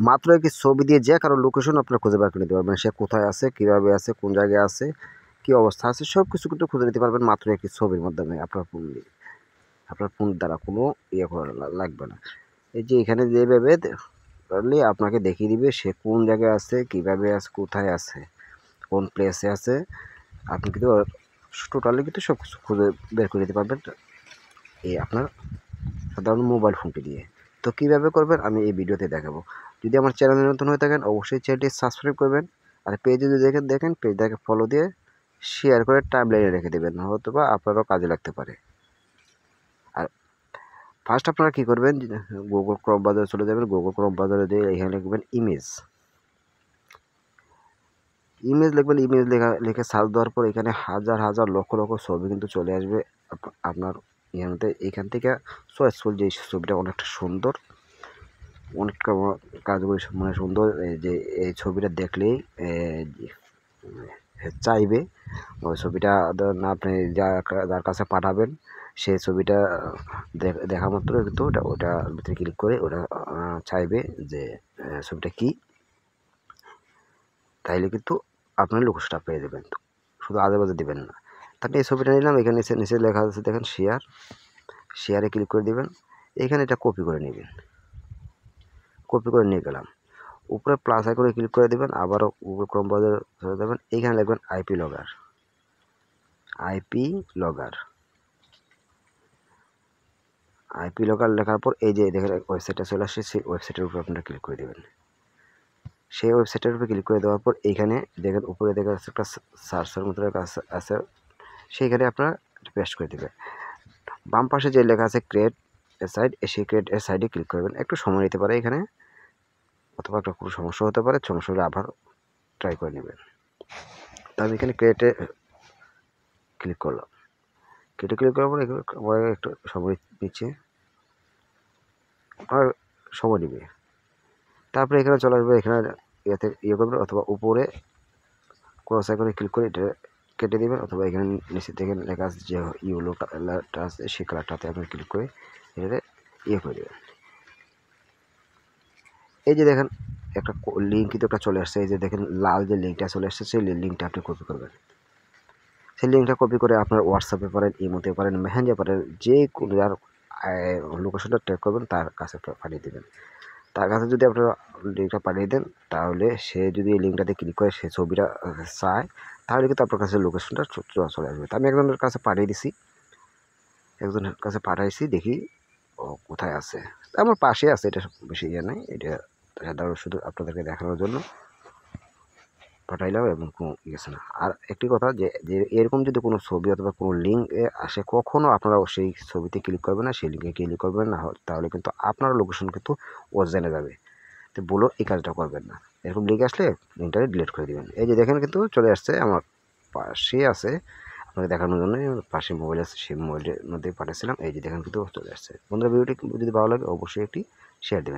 মাত্র একটি ছবি দিয়ে যে কারো লোকেশন আপনারা খুঁজে বের করে নিতে পারবেন। সে কোথায় আছে, কীভাবে আছে, কোন জায়গায় আছে, কী অবস্থা আছে, সব কিছু কিন্তু খুঁজে নিতে পারবেন মাত্র একটি ছবির মাধ্যমে আপনার ফোন দিয়ে। আপনার ফোন দ্বারা কোনো ইয়ে করা লাগবে না। এই যে এখানে যেভাবে করলে আপনাকে দেখিয়ে দিবে সে কোন জায়গায় আছে, কীভাবে আছে, কোথায় আছে, কোন প্লেসে আছে। আপনি কিন্তু টোটালি কিন্তু সব কিছু খুঁজে বের করে দিতে পারবেন এই আপনার সাধারণ মোবাইল ফোনটি দিয়ে। তো কীভাবে করবেন আমি এই ভিডিওতে দেখাবো। যদি আমার চ্যানেলে নতুন হয়ে থাকেন অবশ্যই চ্যানেলটি সাবস্ক্রাইব করবেন। আর পেজে যদি দেখেন পেজটাকে ফলো দিয়ে শেয়ার করে টাইমলাইনে রেখে দেবেন, হয়তো বা আপনারও কাজে লাগতে পারে। আর ফার্স্ট আপনারা কী করবেন, গুগল ক্রোম ব্রাউজারে চলে যাবেন। গুগল ক্রোম ব্রাউজারে দিয়ে এখানে লিখবেন ইমেজ লিখবেন। ইমেজ লিখে সার্চ দেওয়ার পর এখানে হাজার লক্ষ ছবি কিন্তু চলে আসবে আপনার ইয়াতে। এখান থেকে চয়েসফুল যে ছবিটা অনেকটা সুন্দর, অনেকটা কাজগুলি মানে সুন্দর, যে এই ছবিটা দেখলেই চাইবে ওই ছবিটা না আপনি যার কাছে পাঠাবেন সেই ছবিটা দেখা মাত্র কিন্তু ওটা ভিতরে ক্লিক করে ওটা চাইবে যে ছবিটা কি, তাইলে কিন্তু আপনার লোকেশনটা পেয়ে যাবেন। শুধু আজেবাজে দেবেন না। তাহলে এই ছবিটা নিলাম, এখানে নিচে লেখা আছে দেখেন শেয়ারে ক্লিক করে দেবেন। এখানে এটা কপি করে নেবেন, কপি করে নিয়ে গেলাম। উপরে প্লাস আইকনে ক্লিক করে দেবেন, আবারও গুগল ক্রোম ব্রাউজারে চলে যাবেন। এইখানে লিখবেন আইপি লগার লেখার পর এই যে দেখেন ওয়েবসাইটটা চলে আসছে, সেই ওয়েবসাইটের উপর আপনারা ক্লিক করে দেবেন। সেই ওয়েবসাইটের উপরে ক্লিক করে দেওয়ার পর এইখানে দেখেন উপরে দেখা যাচ্ছে একটা সার্চের মতো আছে, সেইখানে আপনারা পেস্ট করে দেবেন। বাম পাশে যে লেখা আছে ক্রিয়েট এ সাইট, সেই ক্রিয়েট এ সাইডে ক্লিক করবেন। একটু সময় নিতে পারে এখানে, অথবা একটা কোনো সমস্যা হতে পারে, সমস্যা হলে আবার ট্রাই করে নেবেন। তো আমি এখানে ক্রিয়েটে ক্লিক করলাম। ক্রিয়েটে ক্লিক করার পরে একটু সময় নিচ্ছে, আর সময় নেবে। তারপরে এখানে চলে আসবে, এখানে ইয়েতে করবেন, অথবা উপরে ক্রস আইকনে ক্লিক করে এটা কেটে দেবেন, অথবা এখানে নিচে থেকে লেখা আছে যে ইয়েলো কালারটা আছে সেই কালারটাতে আপনি ক্লিক করে এটাতে করে দেবেন। এই যে দেখেন একটা লিঙ্ক কিন্তু একটা চলে আসছে, এই যে দেখেন লাল যে লিঙ্কটা চলে আসছে সেই লিঙ্কটা আপনি কপি করবেন। সেই লিঙ্কটা কপি করে আপনার হোয়াটসঅ্যাপে পারেন, ইমোতে পারেন, মেসেঞ্জারে পারেন, যে কোনো যার লোকেশনটা ট্র্যাক করবেন তার কাছে পাঠিয়ে দেবেন। তার কাছে যদি আপনারা লিঙ্কটা পাঠিয়ে দেন তাহলে সে যদি এই লিঙ্কটাতে ক্লিক করে সে ছবিটা চায়, তাহলে কিন্তু আপনার কাছে লোকেশনটা চলে আসবে। তো আমি একজনের কাছে পাঠিয়ে দিছি, একজনের কাছে পাঠাইছি, দেখি ও কোথায় আছে। আমার পাশে আছে, এটা বেশি ইয়ে নাই, এটা সাধারণ শুধু আপনাদেরকে দেখানোর জন্য পাঠাইলাম এবং কোনো গেছে না। আর একটি কথা যে এরকম যদি কোনো ছবি অথবা কোনো লিঙ্কে আসে, কখনও আপনারা সেই ছবিতে ক্লিক করবেন না, সেই লিঙ্কে ক্লিক করবেন না, তাহলে কিন্তু আপনার লোকেশন কিন্তু ও জেনে যাবে। তো বলো এই কাজটা করবেন না। এরকম লিঙ্ক আসলে লিঙ্কটা ডিলিট করে দেবেন। এই যে দেখেন কিন্তু চলে আসছে, আমার পাশে আছে, আপনাকে দেখানোর জন্য পাশে মোবাইল আছে, সেই মোবাইলের মধ্যে পাঠিয়েছিলাম। এই যে দেখেন কিন্তু চলে আসছে। বন্ধুরা ভিডিওটি যদি ভালো লাগে অবশ্যই একটি শেয়ার দেবেন।